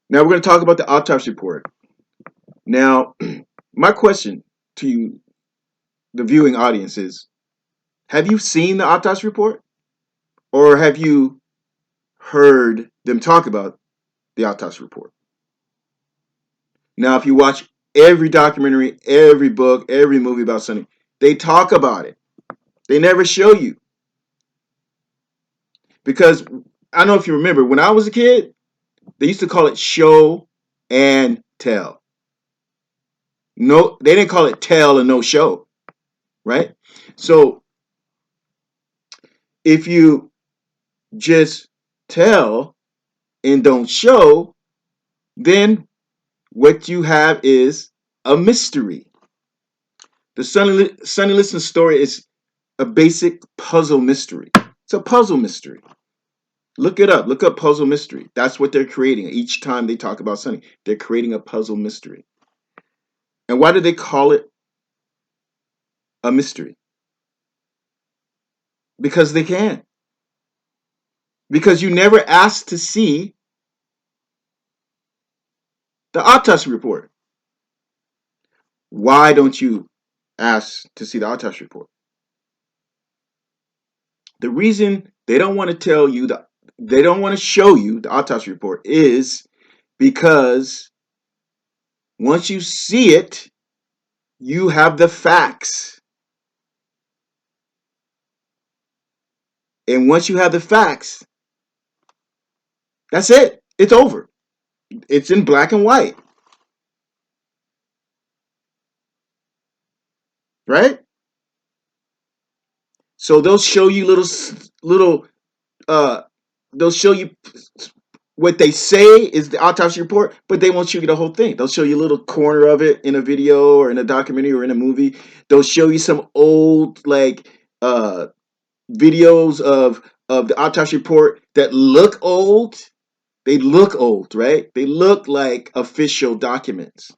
Now we're going to talk about the autopsy report. Now, my question to you, the viewing audience, is: have you seen the autopsy report, or have you heard them talk about the autopsy report? Now, if you watch every documentary, every book, every movie about Sonny, they talk about it. They never show you. Because I don't know if you remember, when I was a kid, they used to call it show and tell. No, they didn't call it tell and no show, right? So if you just tell and don't show, then what you have is a mystery. The Sonny Liston story is a basic puzzle mystery. It's a puzzle mystery. Look it up. Look up puzzle mystery. That's what they're creating. Each time they talk about Sonny, they're creating a puzzle mystery. And why do they call it a mystery? Because they can. Because you never asked to see the autopsy report. Why don't you ask to see the autopsy report? The reason they don't want to tell you that they don't want to show you the autopsy report is because once you see it, you have the facts. And once you have the facts, that's it. It's over. It's in black and white, right? So they'll show you little uh they'll show you what they say is the autopsy report, but they won't show you the whole thing. They'll show you a little corner of it in a video or in a documentary or in a movie. They'll show you some old videos of the autopsy report that look old. They look old, right? They look like official documents,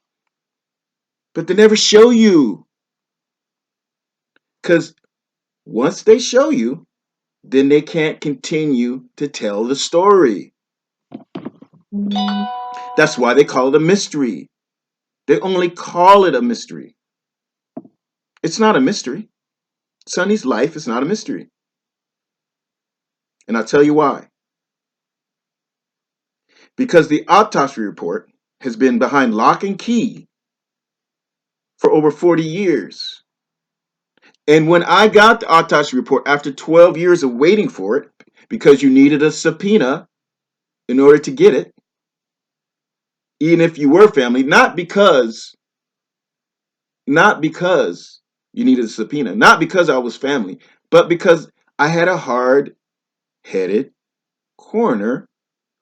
but they never show you, because once they show you, then they can't continue to tell the story. That's why they call it a mystery. They only call it a mystery. It's not a mystery. Sonny's life is not a mystery. And I'll tell you why. Because the autopsy report has been behind lock and key for over 40 years. And when I got the autopsy report after 12 years of waiting for it, because you needed a subpoena in order to get it, even if you were family, not because you needed a subpoena, not because I was family, but because I had a hard-headed coroner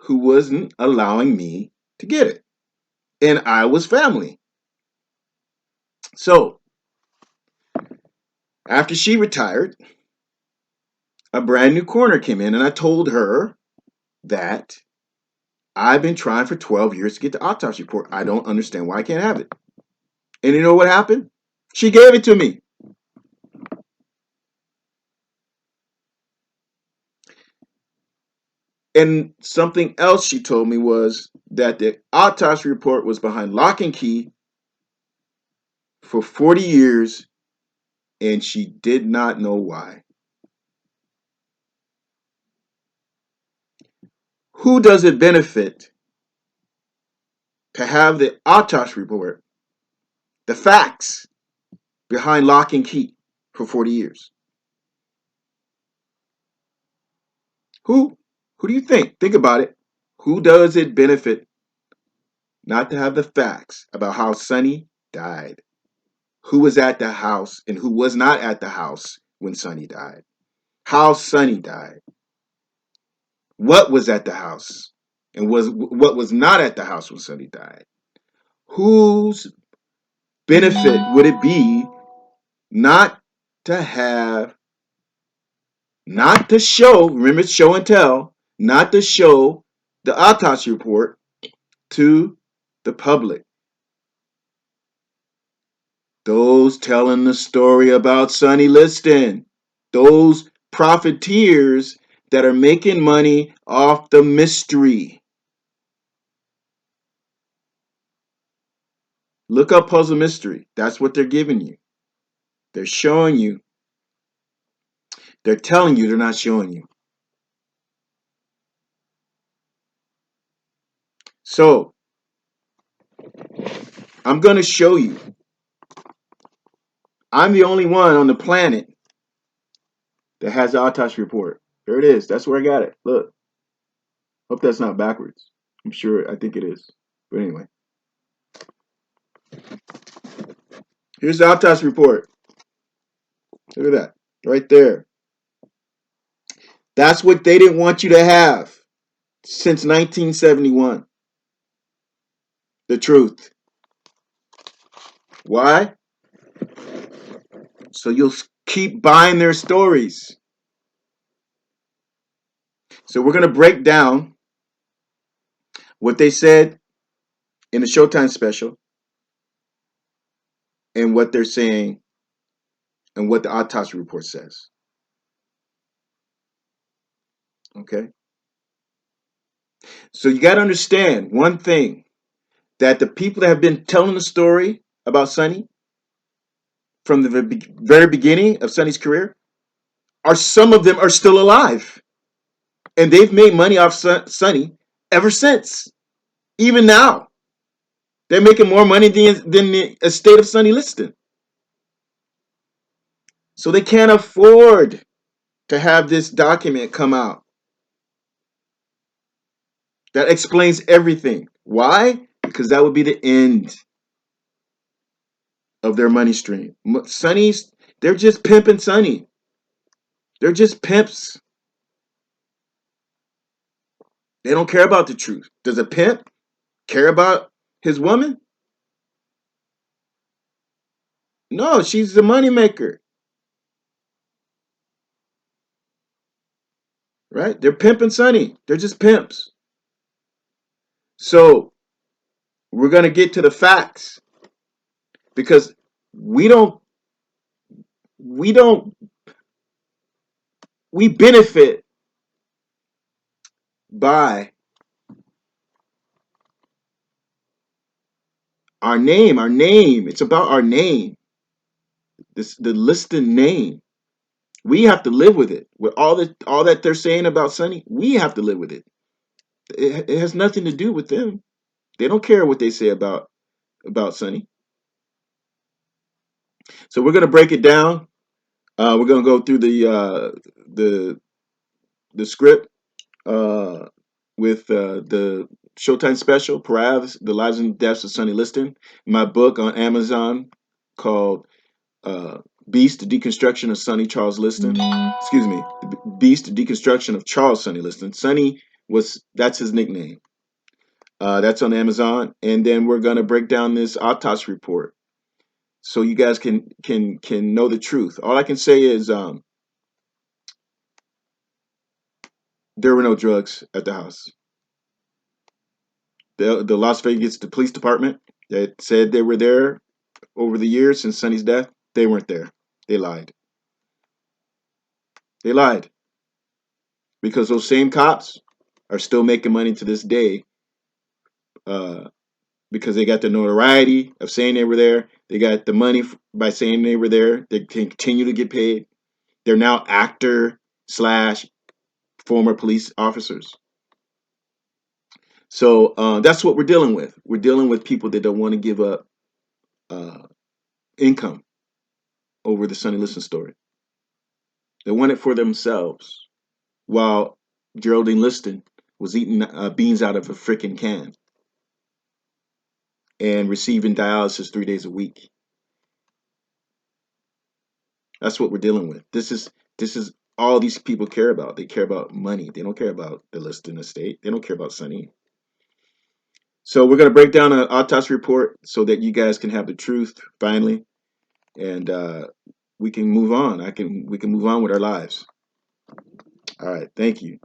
who wasn't allowing me to get it. And I was family. So, after she retired, a brand new coroner came in, and I told her that I've been trying for 12 years to get the autopsy report. I don't understand why I can't have it. And you know what happened? She gave it to me. And something else she told me was that the autopsy report was behind lock and key for 40 years, and she did not know why. Who does it benefit to have the autopsy report, the facts, behind lock and key for 40 years? Who? Who do you think? Think about it. Who does it benefit not to have the facts about how Sonny died? Who was at the house and who was not at the house when Sonny died? How Sonny died? What was at the house and what was not at the house when Sonny died? Whose benefit would it be not to have, not to show, remember it's show and tell, not to show the autopsy report to the public? Those telling the story about Sonny Liston, those profiteers that are making money off the mystery. Look up puzzle mystery. That's what they're giving you. They're showing you. They're telling you. They're not showing you. So I'm going to show you. I'm the only one on the planet that has the autopsy report. There it is. That's where I got it. Look. Hope that's not backwards. I'm sure. I think it is. But anyway. Here's the autopsy report. Look at that. Right there. That's what they didn't want you to have since 1971. The truth. Why? So you'll keep buying their stories. So we're going to break down what they said in the Showtime special and what they're saying and what the autopsy report says. Okay? So you got to understand one thing, that the people that have been telling the story about Sonny from the very beginning of Sonny's career, some of them are still alive. And they've made money off Sonny ever since. Even now. They're making more money than the estate of Sonny Liston. So they can't afford to have this document come out that explains everything. Why? Because that would be the end of their money stream. Sonny's, they're just pimping Sonny. They're just pimps. They don't care about the truth. Does a pimp care about his woman? No, she's the moneymaker. Right? They're pimping Sonny. They're just pimps. So we're going to get to the facts, because we don't we don't we benefit by our name. It's about our name. The Liston name. We have to live with it. With all that they're saying about Sonny, we have to live with it. It has nothing to do with them. They don't care what they say about Sonny. So we're gonna break it down. We're gonna go through the script uh, with the Showtime special, Pariah, The Lives and Deaths of Sonny Liston. My book on Amazon called Beast, The Deconstruction of Sonny Charles Liston. Excuse me, Beast, The Deconstruction of Charles Sonny Liston. Sonny that's his nickname. That's on Amazon. And then we're gonna break down this autopsy report so you guys can know the truth. All I can say is there were no drugs at the house. The Las Vegas police department that said they were there over the years since Sonny's death, they weren't there. They lied. They lied because those same cops are still making money to this day uh, because they got the notoriety of saying they were there. They got the money by saying they were there. They continue to get paid. They're now actor slash former police officers. So that's what we're dealing with. We're dealing with people that don't want to give up uh, income over the Sonny Liston story. They want it for themselves, while Geraldine Liston was eating beans out of a freaking can and receiving dialysis 3 days a week. That's what we're dealing with. This is all these people care about. They care about money. They don't care about the Liston estate. They don't care about Sonny. So we're gonna break down an autopsy report so that you guys can have the truth finally, and we can move on. We can move on with our lives. All right. Thank you.